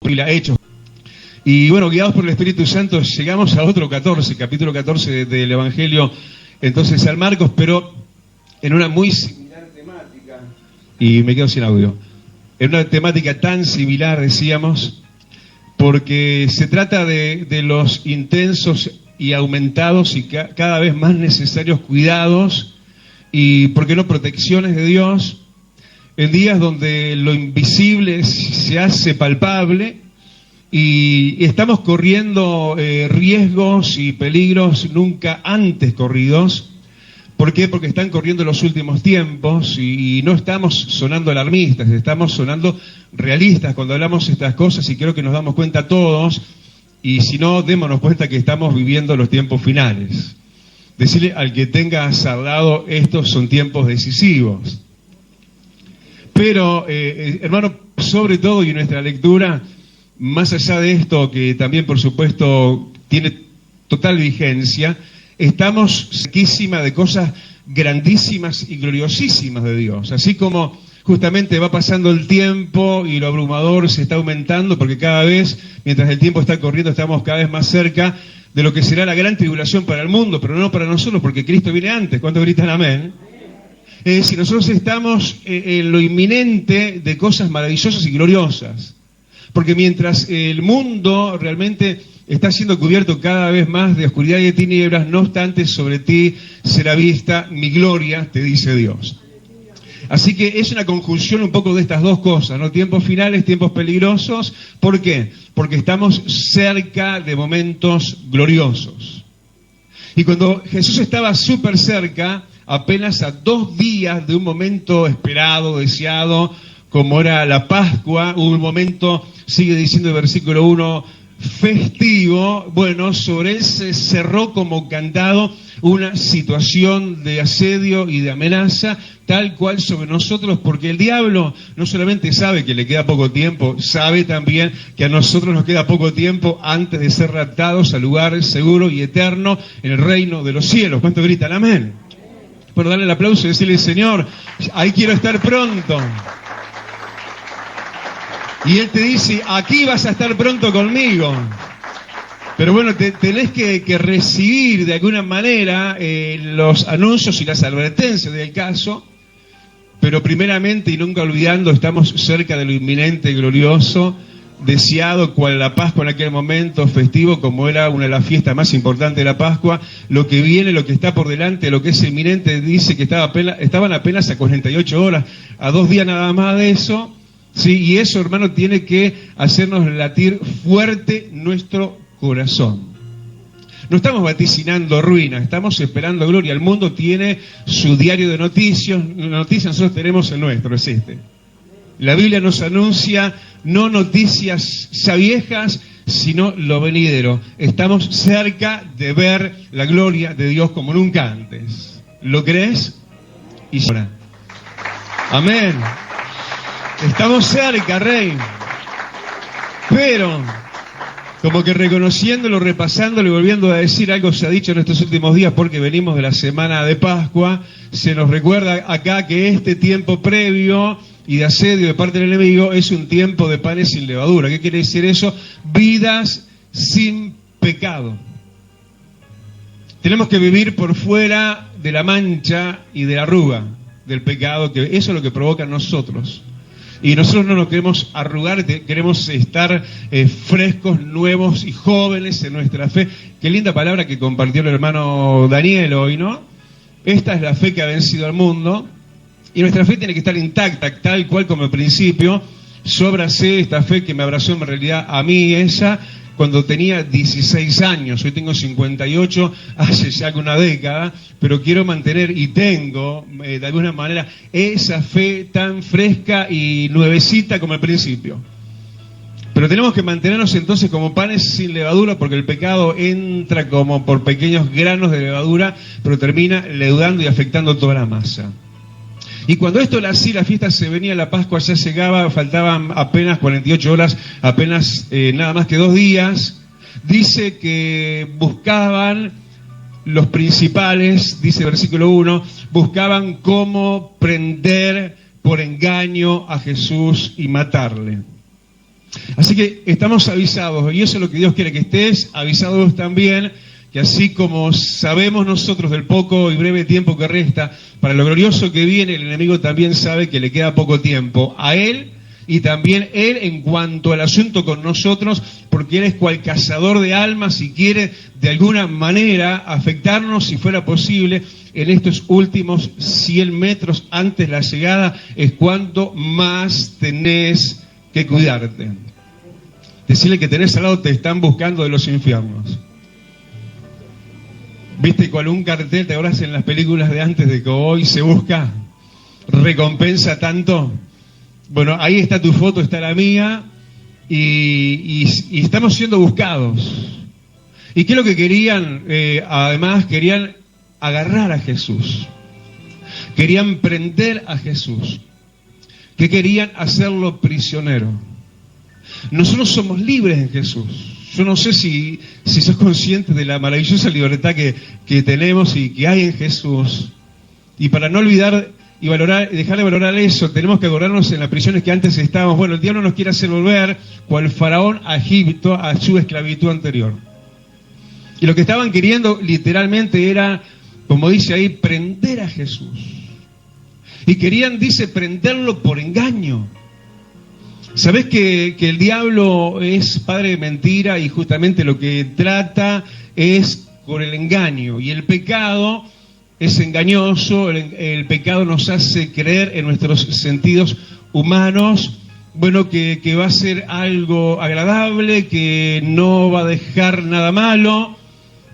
Hechos. Y bueno, guiados por el Espíritu Santo, llegamos a otro 14, capítulo 14 del Evangelio, entonces San Marcos, pero en una muy similar temática, y me quedo sin audio, en una temática tan similar, decíamos, porque se trata de los intensos y aumentados y cada vez más necesarios cuidados y, ¿por qué no?, protecciones de Dios, en días donde lo invisible se hace palpable y estamos corriendo riesgos y peligros nunca antes corridos. ¿Por qué? Porque están corriendo los últimos tiempos y no estamos sonando alarmistas, estamos sonando realistas cuando hablamos estas cosas, y creo que nos damos cuenta todos, y si no, démonos cuenta que estamos viviendo los tiempos finales. Decirle al que tengas al lado, estos son tiempos decisivos. Pero, hermano, sobre todo, y nuestra lectura, más allá de esto, que también, por supuesto, tiene total vigencia, estamos cerquísima de cosas grandísimas y gloriosísimas de Dios. Así como justamente va pasando el tiempo y lo abrumador se está aumentando, porque cada vez, mientras el tiempo está corriendo, estamos cada vez más cerca de lo que será la gran tribulación para el mundo, pero no para nosotros, porque Cristo viene antes. ¿Cuántos gritan amén? Si nosotros estamos en lo inminente de cosas maravillosas y gloriosas, porque mientras el mundo realmente está siendo cubierto cada vez más de oscuridad y de tinieblas, no obstante, sobre ti será vista mi gloria, te dice Dios. Así que es una conjunción un poco de estas dos cosas, ¿no? Tiempos finales, tiempos peligrosos. ¿Por qué? Porque estamos cerca de momentos gloriosos. Y cuando Jesús estaba súper cerca, apenas a 2 días de un momento esperado, deseado, como era la Pascua, un momento, sigue diciendo el versículo 1, festivo, bueno, sobre él se cerró como candado una situación de asedio y de amenaza, tal cual sobre nosotros, porque el diablo no solamente sabe que le queda poco tiempo, sabe también que a nosotros nos queda poco tiempo antes de ser raptados al lugar seguro y eterno en el reino de los cielos. ¿Cuánto gritan amén? Bueno, darle el aplauso y decirle, Señor, ahí quiero estar pronto. Y Él te dice, aquí vas a estar pronto conmigo. Pero bueno, tenés que recibir de alguna manera los anuncios y las advertencias del caso. Pero primeramente, y nunca olvidando, estamos cerca de lo inminente y glorioso, deseado, cual la Pascua en aquel momento festivo, como era una de las fiestas más importantes de la Pascua. Lo que viene, lo que está por delante, lo que es inminente, dice que estaban apenas a 48 horas, a 2 días nada más de eso. Sí, y eso, hermano, tiene que hacernos latir fuerte nuestro corazón. No estamos vaticinando ruina, estamos esperando gloria. El mundo tiene su diario de noticias, nosotros tenemos el nuestro, es este. La Biblia nos anuncia no noticias ya viejas, sino lo venidero. Estamos cerca de ver la gloria de Dios como nunca antes. ¿Lo crees? Y ahora. Amén. Estamos cerca, Rey. Pero, como que reconociéndolo, repasándolo y volviendo a decir, algo se ha dicho en estos últimos días porque venimos de la semana de Pascua, se nos recuerda acá que este tiempo previo y de asedio de parte del enemigo es un tiempo de panes sin levadura. ¿Qué quiere decir eso? Vidas sin pecado. Tenemos que vivir por fuera de la mancha y de la arruga del pecado, que eso es lo que provoca en nosotros. Y nosotros no nos queremos arrugar, queremos estar frescos, nuevos y jóvenes en nuestra fe. Qué linda palabra que compartió el hermano Daniel hoy, ¿no? Esta es la fe que ha vencido al mundo, y nuestra fe tiene que estar intacta, tal cual como al principio. Yo abracé esta fe que me abrazó en realidad a mí, ella, cuando tenía 16 años. Hoy tengo 58, hace ya una década, pero quiero mantener, y tengo, de alguna manera, esa fe tan fresca y nuevecita como al principio. Pero tenemos que mantenernos entonces como panes sin levadura, porque el pecado entra como por pequeños granos de levadura, pero termina leudando y afectando toda la masa. Y cuando esto era así, la fiesta se venía, la Pascua ya llegaba, faltaban apenas 48 horas, apenas nada más que 2 días. Dice que buscaban los principales, dice el versículo 1, buscaban cómo prender por engaño a Jesús y matarle. Así que estamos avisados, y eso es lo que Dios quiere, que estés avisados también, que así como sabemos nosotros del poco y breve tiempo que resta, para lo glorioso que viene, el enemigo también sabe que le queda poco tiempo a él, y también él en cuanto al asunto con nosotros, porque él es cual cazador de almas y quiere de alguna manera afectarnos, si fuera posible, en estos últimos 100 metros antes de la llegada, es cuanto más tenés que cuidarte. Decirle que tenés al lado, te están buscando de los infiernos. ¿Viste cuál un cartel, te acuerdas en las películas de antes, de que hoy se busca recompensa tanto? Bueno, ahí está tu foto, está la mía, y estamos siendo buscados. ¿Y qué es lo que querían? Además, querían agarrar a Jesús. Querían prender a Jesús. ¿Qué querían? Hacerlo prisionero. Nosotros somos libres en Jesús. Yo no sé si sos consciente de la maravillosa libertad que tenemos y que hay en Jesús. Y para no olvidar y dejar de valorar eso, tenemos que acordarnos en las prisiones que antes estábamos. Bueno, el diablo nos quiere hacer volver, cual faraón, a Egipto, a su esclavitud anterior. Y lo que estaban queriendo literalmente era, como dice ahí, prender a Jesús. Y querían, dice, prenderlo por engaño. ¿Sabés que el diablo es padre de mentira y justamente lo que trata es por el engaño? Y el pecado es engañoso, el pecado nos hace creer en nuestros sentidos humanos, bueno, que va a ser algo agradable, que no va a dejar nada malo.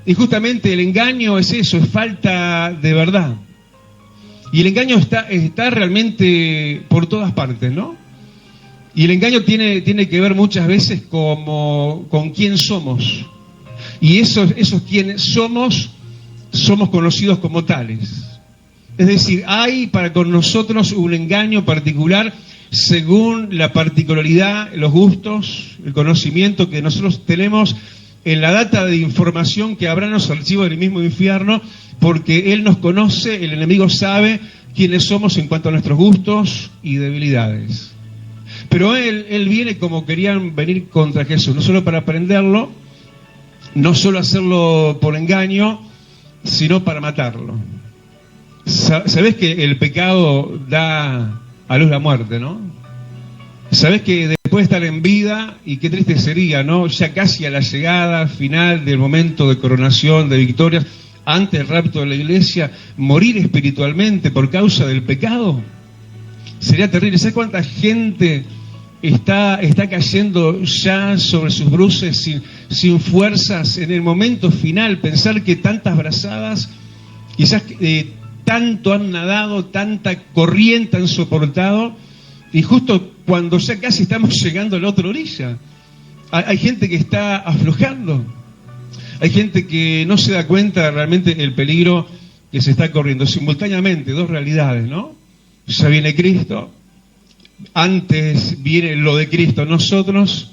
Y justamente el engaño es eso, es falta de verdad. Y el engaño está realmente por todas partes, ¿no? Y el engaño tiene que ver muchas veces con quién somos. Y esos quienes somos conocidos como tales. Es decir, hay para con nosotros un engaño particular según la particularidad, los gustos, el conocimiento que nosotros tenemos en la data de información que habrá en los archivos del mismo infierno, porque Él nos conoce, el enemigo sabe quiénes somos en cuanto a nuestros gustos y debilidades. Pero él viene como querían venir contra Jesús, no solo para prenderlo, no solo hacerlo por engaño, sino para matarlo. ¿Sabés que el pecado da a luz la muerte, no? ¿Sabés que después de estar en vida, y qué triste sería, ¿no? Ya casi a la llegada final del momento de coronación, de victorias, antes del rapto de la iglesia, morir espiritualmente por causa del pecado? Sería terrible. ¿Sabes cuánta gente está cayendo ya sobre sus bruces sin fuerzas en el momento final? Pensar que tantas brazadas, quizás tanto han nadado, tanta corriente han soportado, y justo cuando ya casi estamos llegando a la otra orilla, hay gente que está aflojando. Hay gente que no se da cuenta realmente el peligro que se está corriendo. Simultáneamente, dos realidades, ¿no? Ya viene Cristo, antes viene lo de Cristo en nosotros,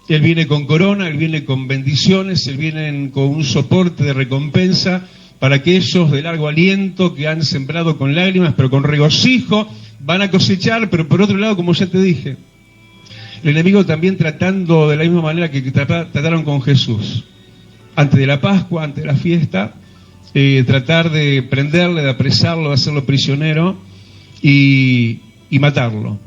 Él viene con corona, Él viene con bendiciones, Él viene con un soporte de recompensa para aquellos de largo aliento que han sembrado con lágrimas, pero con regocijo van a cosechar. Pero por otro lado, como ya te dije, el enemigo también tratando de la misma manera que trataron con Jesús, antes de la Pascua, antes de la fiesta, tratar de prenderle, de apresarlo, de hacerlo prisionero y matarlo.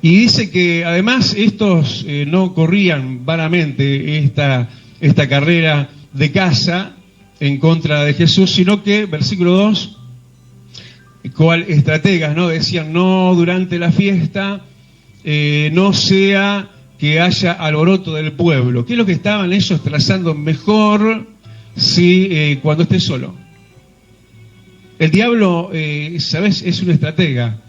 Y dice que además estos no corrían vanamente esta carrera de caza en contra de Jesús, sino que, versículo 2, cual estrategas, ¿no? Decían, no durante la fiesta, no sea que haya alboroto del pueblo. ¿Qué es lo que estaban ellos trazando? Mejor si cuando esté solo. El diablo, ¿sabes? Es un estratega.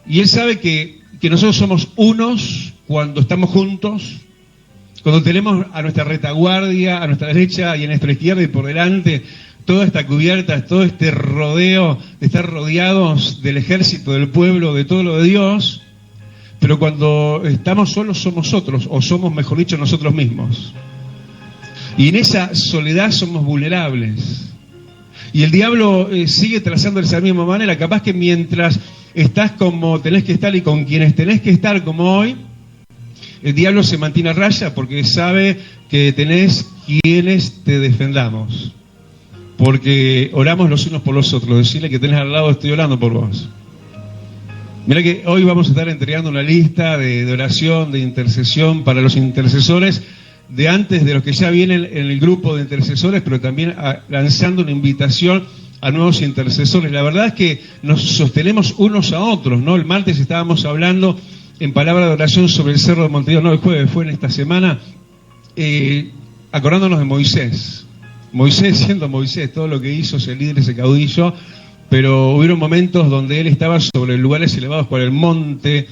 Y él sabe que nosotros somos unos cuando estamos juntos, cuando tenemos a nuestra retaguardia, a nuestra derecha y a nuestra izquierda y por delante, toda esta cubierta, todo este rodeo de estar rodeados del ejército, del pueblo, de todo lo de Dios. Pero cuando estamos solos somos otros, o somos, mejor dicho, nosotros mismos. Y en esa soledad somos vulnerables. Y el diablo sigue trazando de esa misma manera. Capaz que mientras estás como tenés que estar y con quienes tenés que estar como hoy, el diablo se mantiene a raya porque sabe que tenés quienes te defendamos. Porque oramos los unos por los otros. Decirle que tenés al lado, estoy orando por vos. Mira que hoy vamos a estar entregando una lista de oración, de intercesión para los intercesores de antes, de los que ya vienen en el grupo de intercesores, pero también lanzando una invitación a nuevos intercesores. La verdad es que nos sostenemos unos a otros, ¿no? El martes estábamos hablando en palabra de oración sobre el Cerro de Montevideo, no, el jueves fue en esta semana, acordándonos de Moisés. Moisés siendo Moisés, todo lo que hizo, ese líder, ese caudillo, pero hubieron momentos donde él estaba sobre lugares elevados por el monte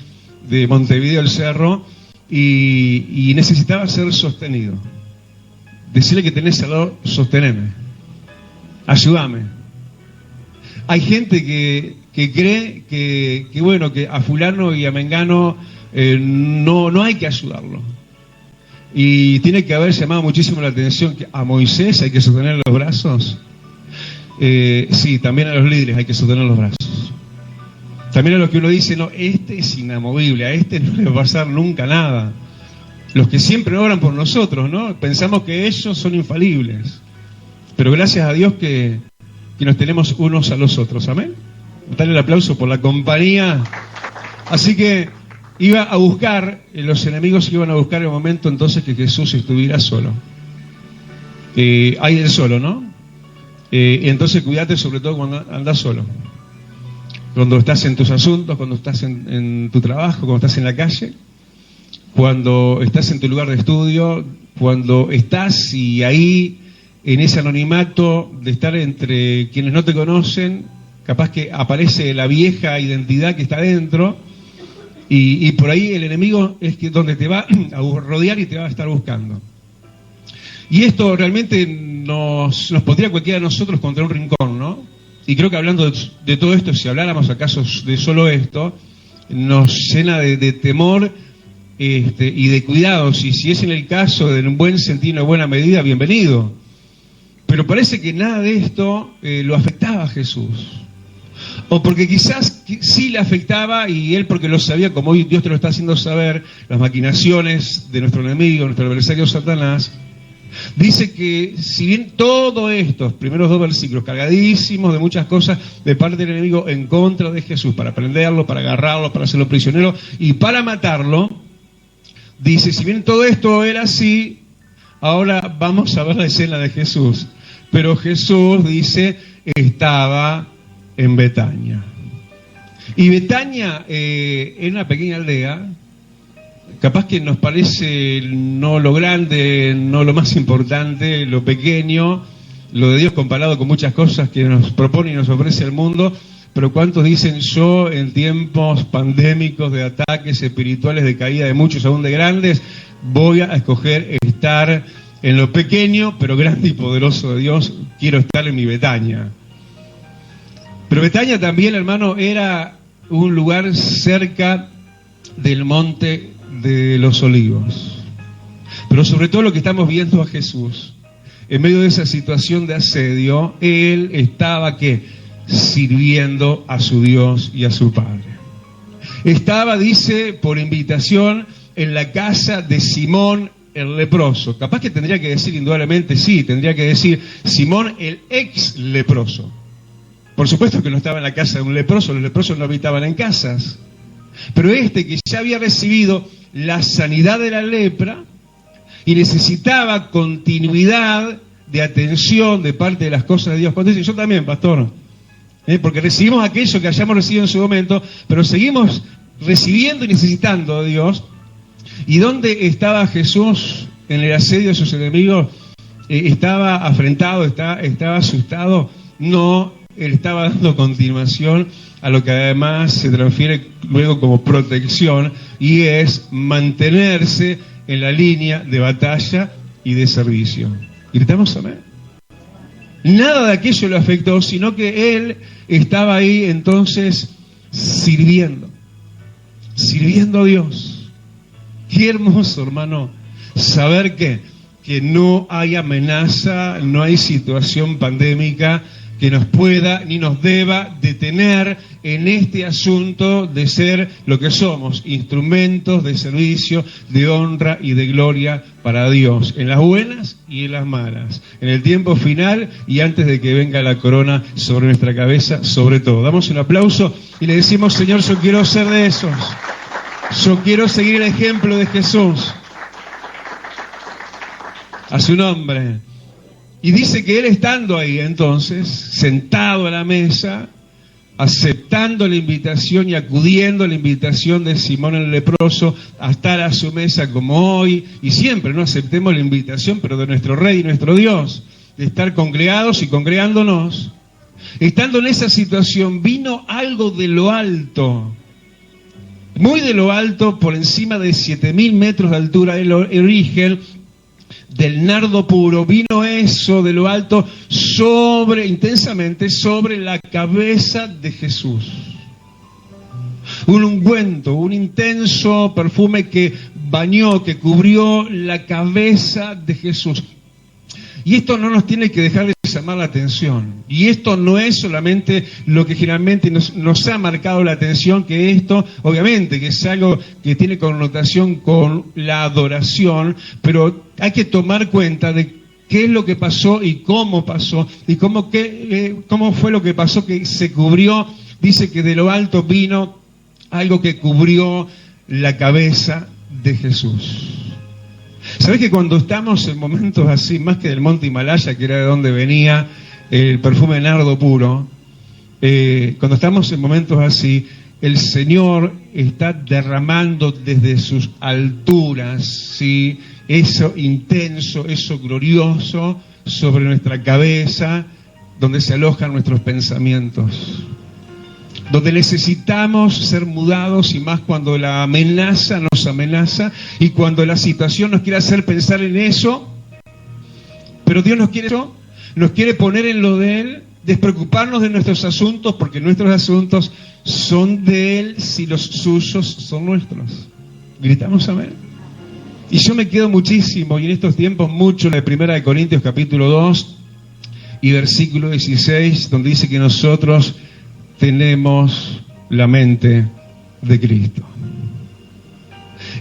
de Montevideo, el cerro, y necesitaba ser sostenido. Decirle que tenés al lado, sosteneme, ayúdame. Hay gente que cree que bueno, que a fulano y a mengano no hay que ayudarlo. Y tiene que haber llamado muchísimo la atención que a Moisés hay que sostener los brazos. Sí, también a los líderes hay que sostener los brazos. También a los que uno dice, no, este es inamovible, a este no le va a pasar nunca nada. Los que siempre oran por nosotros, ¿no? Pensamos que ellos son infalibles. Pero gracias a Dios que nos tenemos unos a los otros, amén. Dale el aplauso por la compañía. Así que iba a buscar, los enemigos iban a buscar el momento entonces que Jesús estuviera solo. Hay del solo, ¿no? Entonces cuídate sobre todo cuando andas solo. Cuando estás en tus asuntos, cuando estás en tu trabajo, cuando estás en la calle, cuando estás en tu lugar de estudio, cuando estás y ahí en ese anonimato de estar entre quienes no te conocen, capaz que aparece la vieja identidad que está dentro y por ahí el enemigo es que donde te va a rodear y te va a estar buscando. Y esto realmente nos pondría cualquiera de nosotros contra un rincón, ¿no? Y creo que hablando de todo esto, si habláramos acaso de solo esto, nos llena de temor y de cuidados. Y si es en el caso de un buen sentido, una buena medida, bienvenido. Pero parece que nada de esto lo afectaba a Jesús. O porque quizás sí le afectaba y él porque lo sabía, como hoy Dios te lo está haciendo saber, las maquinaciones de nuestro enemigo, nuestro adversario Satanás. Dice que si bien todos estos primeros 2 versículos cargadísimos de muchas cosas de parte del enemigo en contra de Jesús, para prenderlo, para agarrarlo, para hacerlo prisionero y para matarlo, dice, si bien todo esto era así, ahora vamos a ver la escena de Jesús. Pero Jesús, dice, estaba en Betania. Y Betania era una pequeña aldea. Capaz que nos parece no lo grande, no lo más importante, lo pequeño, lo de Dios comparado con muchas cosas que nos propone y nos ofrece el mundo, pero ¿cuántos dicen yo en tiempos pandémicos de ataques espirituales, de caída de muchos, aún de grandes, voy a escoger estar en lo pequeño, pero grande y poderoso de Dios, quiero estar en mi Betania? Pero Betania también, hermano, era un lugar cerca del monte de los Olivos. Pero sobre todo lo que estamos viendo a Jesús, en medio de esa situación de asedio, él estaba ¿qué? Sirviendo a su Dios y a su Padre. Estaba, dice, por invitación en la casa de Simón el leproso. Capaz que tendría que decir, indudablemente sí, tendría que decir Simón el ex leproso. Por supuesto que no estaba en la casa de un leproso, los leprosos no habitaban en casas. Pero que ya había recibido la sanidad de la lepra y necesitaba continuidad de atención de parte de las cosas de Dios. Cuando dice, yo también, pastor, porque recibimos aquello que hayamos recibido en su momento, pero seguimos recibiendo y necesitando de Dios. ¿Y dónde estaba Jesús en el asedio de sus enemigos? ¿Estaba afrentado? ¿Estaba asustado? No, él estaba dando continuación a lo que además se transfiere luego como protección, y es mantenerse en la línea de batalla y de servicio. ¿Gritamos amén? Nada de aquello lo afectó, sino que él estaba ahí entonces sirviendo a Dios. Qué hermoso, hermano, saber que no hay amenaza, no hay situación pandémica que nos pueda ni nos deba detener en este asunto de ser lo que somos, instrumentos de servicio, de honra y de gloria para Dios, en las buenas y en las malas, en el tiempo final y antes de que venga la corona sobre nuestra cabeza, sobre todo. Damos un aplauso y le decimos: Señor, yo quiero ser de esos. Yo quiero seguir el ejemplo de Jesús. A su nombre. Y dice que él, estando ahí entonces, sentado a la mesa, aceptando la invitación y acudiendo a la invitación de Simón el leproso a estar a su mesa como hoy, y siempre no aceptemos la invitación, pero de nuestro Rey y nuestro Dios, de estar congregados y congregándonos. Estando en esa situación, vino algo de lo alto, muy de lo alto, por encima de 7.000 metros de altura, el origen del nardo puro. Vino eso de lo alto intensamente sobre la cabeza de Jesús. Un ungüento, un intenso perfume que bañó, que cubrió la cabeza de Jesús. Y esto no nos tiene que dejar de llamar la atención. Y esto no es solamente lo que generalmente nos ha marcado la atención, que esto, obviamente, que es algo que tiene connotación con la adoración, pero hay que tomar cuenta de qué es lo que pasó y cómo pasó, y cómo fue lo que pasó, que se cubrió. Dice que de lo alto vino algo que cubrió la cabeza de Jesús. ¿Sabés que cuando estamos en momentos así, más que del monte Himalaya, que era de donde venía el perfume de nardo puro, cuando estamos en momentos así, el Señor está derramando desde sus alturas, ¿sí?, eso intenso, eso glorioso sobre nuestra cabeza, donde se alojan nuestros pensamientos, donde necesitamos ser mudados, y más cuando la amenaza nos amenaza y cuando la situación nos quiere hacer pensar en eso. Pero Dios nos quiere poner en lo de Él, despreocuparnos de nuestros asuntos, porque nuestros asuntos son de Él si los suyos son nuestros. Gritamos amén. Y yo me quedo muchísimo, y en estos tiempos mucho, en la 1 Corintios capítulo 2 y versículo 16, donde dice que nosotros tenemos la mente de Cristo.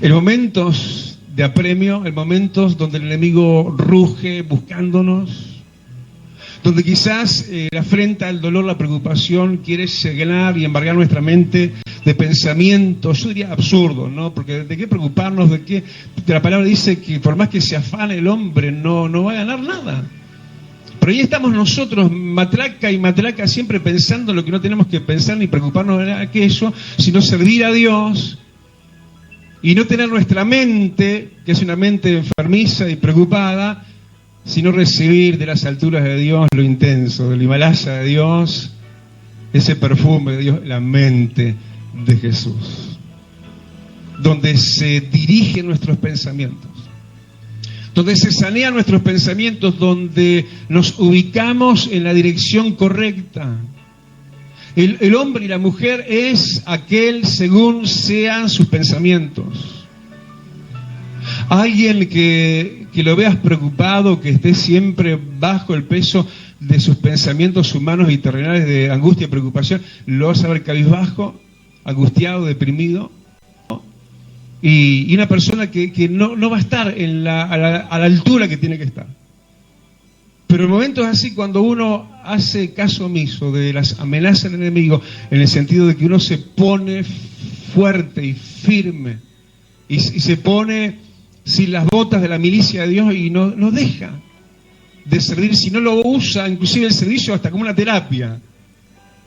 En momentos de apremio, en momentos donde el enemigo ruge buscándonos, donde quizás la afrenta, el dolor, la preocupación quiere llenar y embargar nuestra mente de pensamientos, yo diría absurdos, ¿no? Porque ¿de qué preocuparnos? ¿De qué? La palabra dice que por más que se afane el hombre, no va a ganar nada. Pero ahí estamos nosotros, matraca y matraca, siempre pensando lo que no tenemos que pensar ni preocuparnos de aquello, sino servir a Dios y no tener nuestra mente, que es una mente enfermiza y preocupada, sino recibir de las alturas de Dios lo intenso, del Himalaya de Dios, ese perfume de Dios, la mente de Jesús, donde se dirigen nuestros pensamientos, donde se sanean nuestros pensamientos, donde nos ubicamos en la dirección correcta. El hombre y la mujer es aquel según sean sus pensamientos. Alguien que lo veas preocupado, que esté siempre bajo el peso de sus pensamientos humanos y terrenales de angustia y preocupación, lo vas a ver cabizbajo, angustiado, deprimido. Y una persona que no va a estar a la altura que tiene que estar. Pero en momentos así, cuando uno hace caso omiso de las amenazas del enemigo, en el sentido de que uno se pone fuerte y firme, y se pone sin las botas de la milicia de Dios, y no deja de servir, si no lo usa, inclusive el servicio hasta como una terapia.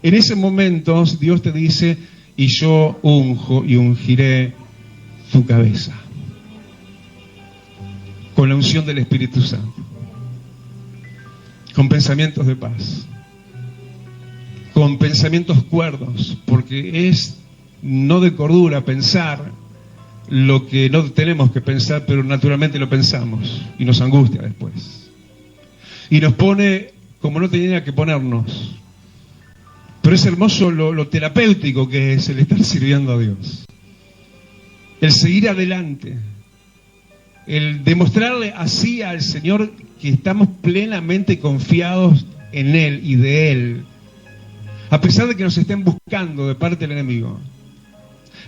En ese momento Dios te dice: y yo unjo y ungiré tu cabeza con la unción del Espíritu Santo, con pensamientos de paz, con pensamientos cuerdos, porque es no de cordura pensar lo que no tenemos que pensar, pero naturalmente lo pensamos y nos angustia después y nos pone como no tenía que ponernos. Pero es hermoso lo terapéutico que es el estar sirviendo a Dios, el seguir adelante, el demostrarle así al Señor que estamos plenamente confiados en Él y de Él, a pesar de que nos estén buscando de parte del enemigo,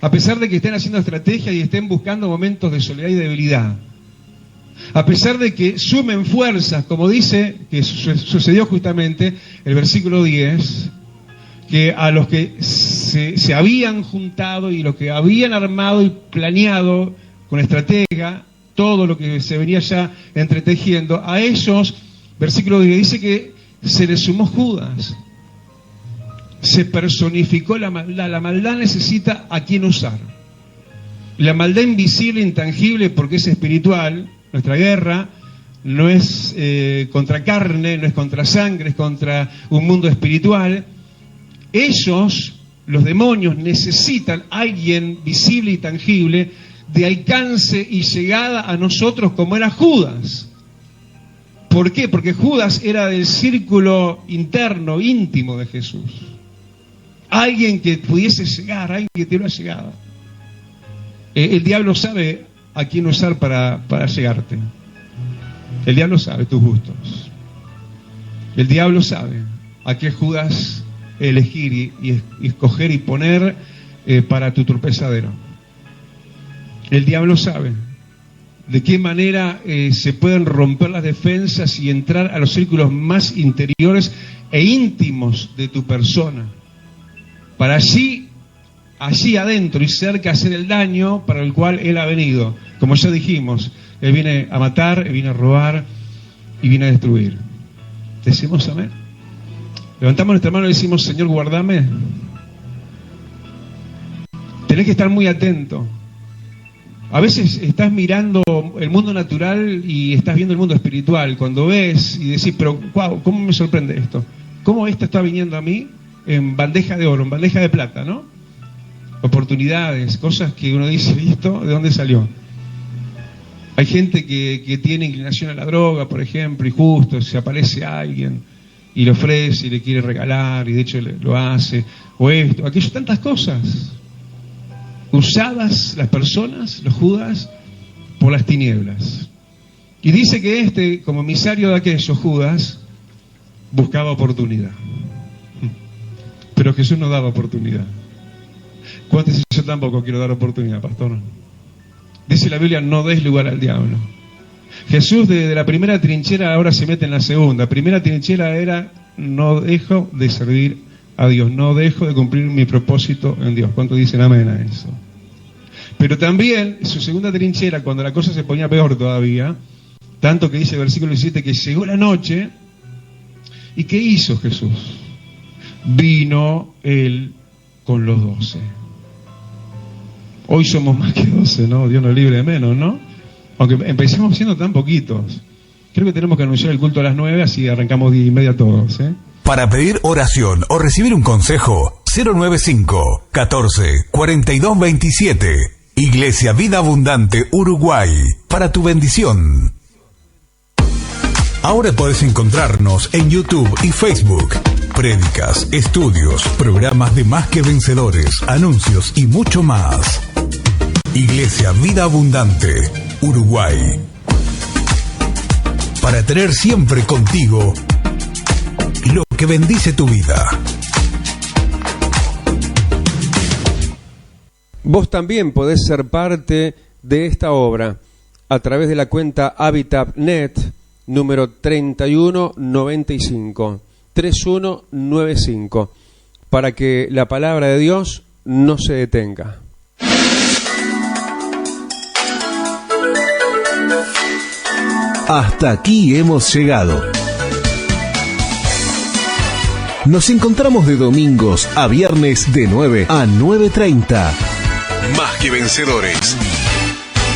a pesar de que estén haciendo estrategias y estén buscando momentos de soledad y debilidad, a pesar de que sumen fuerzas, como dice que sucedió justamente el versículo 10, que a los que se habían juntado y los que habían armado y planeado con estratega todo lo que se venía ya entretejiendo, a ellos, versículo 10, dice que se les sumó Judas. Se personificó la maldad. La maldad necesita a quién usar. La maldad invisible, intangible, porque es espiritual. Nuestra guerra no es contra carne, no es contra sangre, es contra un mundo espiritual. Ellos, los demonios, necesitan a alguien visible y tangible, de alcance y llegada a nosotros, como era Judas. ¿Por qué? Porque Judas era del círculo interno, íntimo de Jesús. Alguien que pudiese llegar, alguien que tuviera llegada. El diablo sabe a quién usar para llegarte. El diablo sabe tus gustos. El diablo sabe a qué Judas elegir y escoger y poner para tu tropezadero. El diablo sabe de qué manera se pueden romper las defensas y entrar a los círculos más interiores e íntimos de tu persona, para allí adentro y cerca hacer el daño para el cual Él ha venido. Como ya dijimos, Él viene a matar, Él viene a robar y viene a destruir. ¿Decimos amén? Levantamos nuestra mano y decimos: Señor, guardame. Tenés que estar muy atento. A veces estás mirando el mundo natural y estás viendo el mundo espiritual. Cuando ves y decís: pero wow, ¿cómo me sorprende esto? ¿Cómo esto está viniendo a mí en bandeja de oro, en bandeja de plata, ¿no? Oportunidades, cosas que uno dice: ¿y esto de dónde salió? Hay gente que tiene inclinación a la droga, por ejemplo, y justo se aparece alguien y le ofrece y le quiere regalar, y de hecho lo hace, o esto, aquello, tantas cosas. Usadas las personas, los Judas, por las tinieblas. Y dice que como emisario de aquellos Judas, buscaba oportunidad. Pero Jesús no daba oportunidad. ¿Cuántos dicen: yo tampoco quiero dar oportunidad, pastor? Dice la Biblia: no des lugar al diablo. Jesús de la primera trinchera ahora se mete en la segunda. Primera trinchera era: no dejo de servir a Dios, no dejo de cumplir mi propósito en Dios. ¿Cuántos dicen amén a eso? Pero también su segunda trinchera, cuando la cosa se ponía peor todavía, tanto que dice el versículo 17 que llegó la noche. ¿Y qué hizo Jesús? Vino Él con los 12. Hoy somos más que 12, ¿no? Dios nos libre de menos, ¿no? Aunque empecemos siendo tan poquitos. Creo que tenemos que anunciar el culto a las 9, así arrancamos 10:30 todos, ¿eh? Para pedir oración o recibir un consejo, 095 14 42 27. Iglesia Vida Abundante Uruguay, para tu bendición. Ahora podés encontrarnos en YouTube y Facebook. Prédicas, estudios, programas de Más que Vencedores, anuncios y mucho más. Iglesia Vida Abundante Uruguay, para tener siempre contigo lo que bendice tu vida. Vos también podés ser parte de esta obra a través de la cuenta HabitatNet número 3195, para que la palabra de Dios no se detenga. Hasta aquí hemos llegado. Nos encontramos de domingos a viernes de 9 a 9:30. Más que Vencedores.